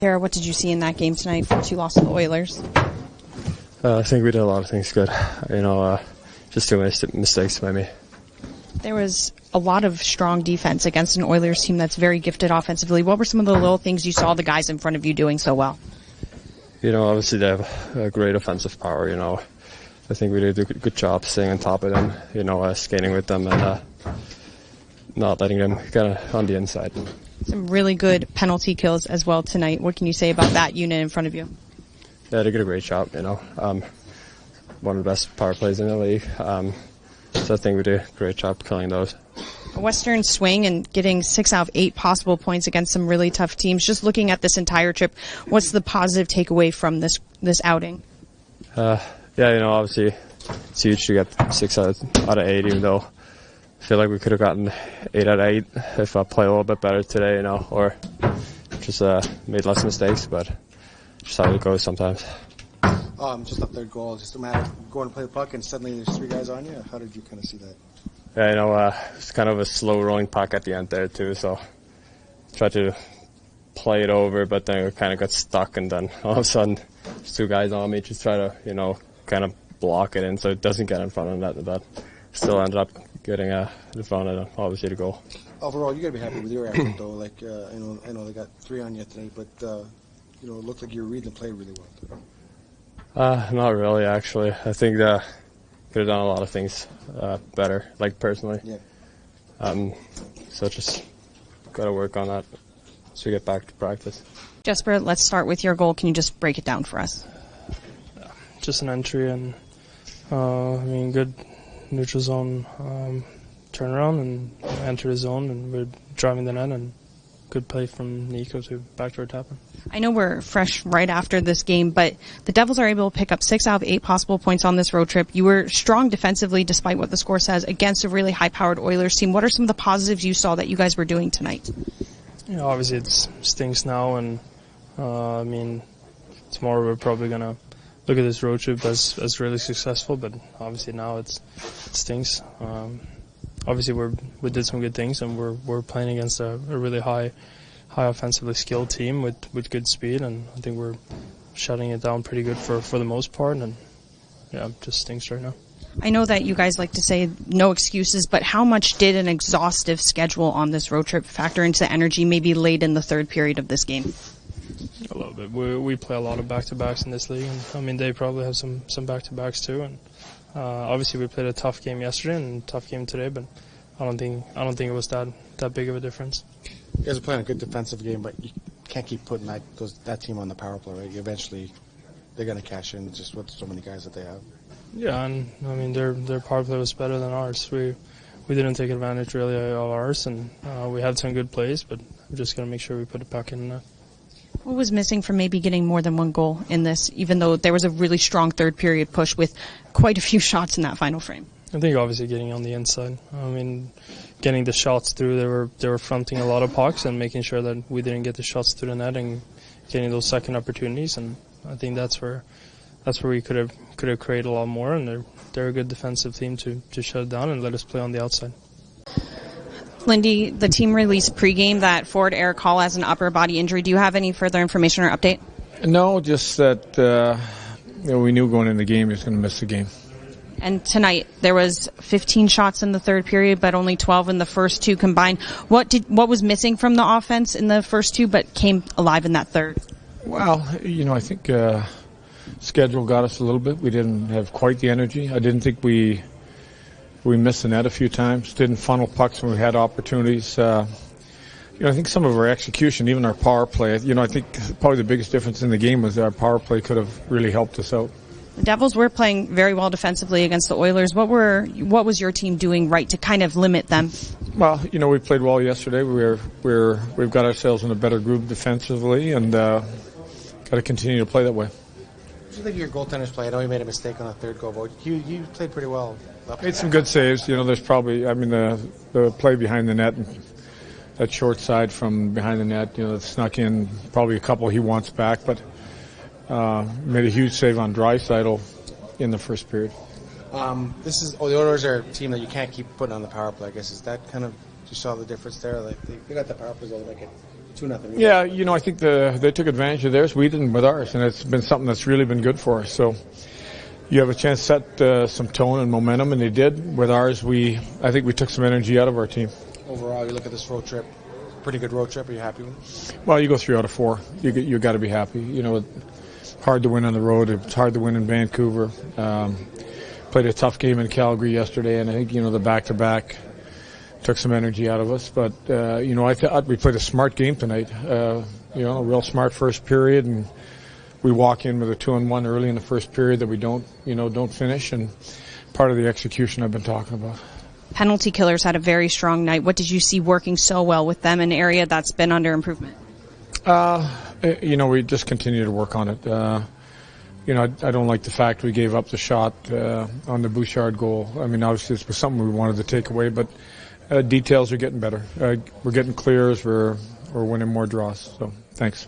Akira, what did you see in that game tonight? 4-2 loss to the Oilers. I think we did a lot of things good. Just too many mistakes by me. There was a lot of strong defense against an Oilers team that's very gifted offensively. What were some of the little things you saw the guys in front of you doing so well? Obviously they have a great offensive power. I think we did a good job staying on top of them, skating with them and not letting them get on the inside. Some really good penalty kills as well tonight. What can you say about that unit in front of you? Yeah, they did a great job, one of the best power plays in the league. So I think we did a great job killing those. A Western swing and getting 6 out of 8 possible points against some really tough teams. Just looking at this entire trip, what's the positive takeaway from this outing? Obviously it's huge to get 6 out of 8, even though I feel like we could have gotten 8 out of 8 if I play a little bit better today, or just made less mistakes, but just how it goes sometimes. Just up their goal, just a matter of going to play the puck and suddenly there's 3 guys on you. How did you kind of see that? Yeah, it's kind of a slow rolling puck at the end there too, so tried to play it over, but then it kind of got stuck, and then all of a sudden there's 2 guys on me, just try to, kind of block it in so it doesn't get in front of the net, but still ended up getting in front of obviously the goal. Overall, you got to be happy with your effort though. I know they got 3 on you tonight, but it looked like you were reading the play really well. Not really, actually. I think that could have done a lot of things better, personally. Yeah. So just got to work on that as we get back to practice. Jesper, let's start with your goal. Can you just break it down for us? Just an entry and, good neutral zone turnaround and enter the zone, and we're driving the net, and good play from Nico to backdoor tapping. I know we're fresh right after this game, but the Devils are able to pick up 6 out of 8 possible points on this road trip. You were strong defensively, despite what the score says, against a really high-powered Oilers team. What are some of the positives you saw that you guys were doing tonight? Obviously it stinks now, and tomorrow we're probably going to look at this road trip as really successful, but obviously now it stinks. Obviously we did some good things, and we're playing against a really high offensively skilled team with good speed, and I think we're shutting it down pretty good for the most part, and it just stinks right now. I know that you guys like to say no excuses, but how much did an exhaustive schedule on this road trip factor into the energy maybe late in the third period of this game? A little bit. We play a lot of back-to-backs in this league, and they probably have some back-to-backs too, and obviously we played a tough game yesterday and a tough game today, but I don't think it was that big of a difference. You guys are playing a good defensive game, but you can't keep putting that team on the power play, right? Eventually they're going to cash in just with so many guys that they have. Yeah, and their power play was better than ours. We didn't take advantage really of ours, and we had some good plays, but we're just going to make sure we put it back in there. What was missing from maybe getting more than 1 goal in this, even though there was a really strong third period push with quite a few shots in that final frame? I think obviously getting on the inside. Getting the shots through. They were fronting a lot of pucks and making sure that we didn't get the shots through the net and getting those second opportunities. And I think that's where we could have created a lot more. And they're a good defensive team to shut it down and let us play on the outside. Lindy, the team released pregame that forward Eric Hall has an upper body injury. Do you have any further information or update? No, just that we knew going into the game he was going to miss the game. And tonight there was 15 shots in the third period, but only 12 in the first 2 combined. What was missing from the offense in the first 2, but came alive in that third? Well, I think schedule got us a little bit. We didn't have quite the energy. I didn't think we missed the net a few times. Didn't funnel pucks when we had opportunities. I think some of our execution, even our power play. I think probably the biggest difference in the game was our power play could have really helped us out. The Devils were playing very well defensively against the Oilers. What was your team doing right to kind of limit them? Well, we played well yesterday. We've got ourselves in a better group defensively, and got to continue to play that way. What do you think of your goaltender's play? I know you made a mistake on the third goal, but you played pretty well. Made some good saves. There's probably, the play behind the net, that short side from behind the net, that snuck in, probably a couple he wants back, but made a huge save on Draisaitl in the first period. The Oilers are a team that you can't keep putting on the power play, I guess. Is that kind of, you saw the difference there? Like they got the power play to make it 2-0. Yeah, I think they took advantage of theirs. We didn't with ours, and it's been something that's really been good for us. So you have a chance to set some tone and momentum, and they did. With ours, I think we took some energy out of our team. Overall, you look at this road trip, pretty good road trip. Are you happy with it? Well, you go 3 out of 4. You got to be happy. It's hard to win on the road. It's hard to win in Vancouver. Played a tough game in Calgary yesterday, and I think the back-to-back took some energy out of us. But I thought we played a smart game tonight. A real smart first period, and we walk in with a 2-1 early in the first period that we don't finish, and part of the execution I've been talking about. Penalty killers had a very strong night. What did you see working so well with them, an area that's been under improvement? We just continue to work on it. I don't like the fact we gave up the shot on the Bouchard goal. I mean, obviously this was something we wanted to take away, but details are getting better. We're getting clears. We're winning more draws. So thanks.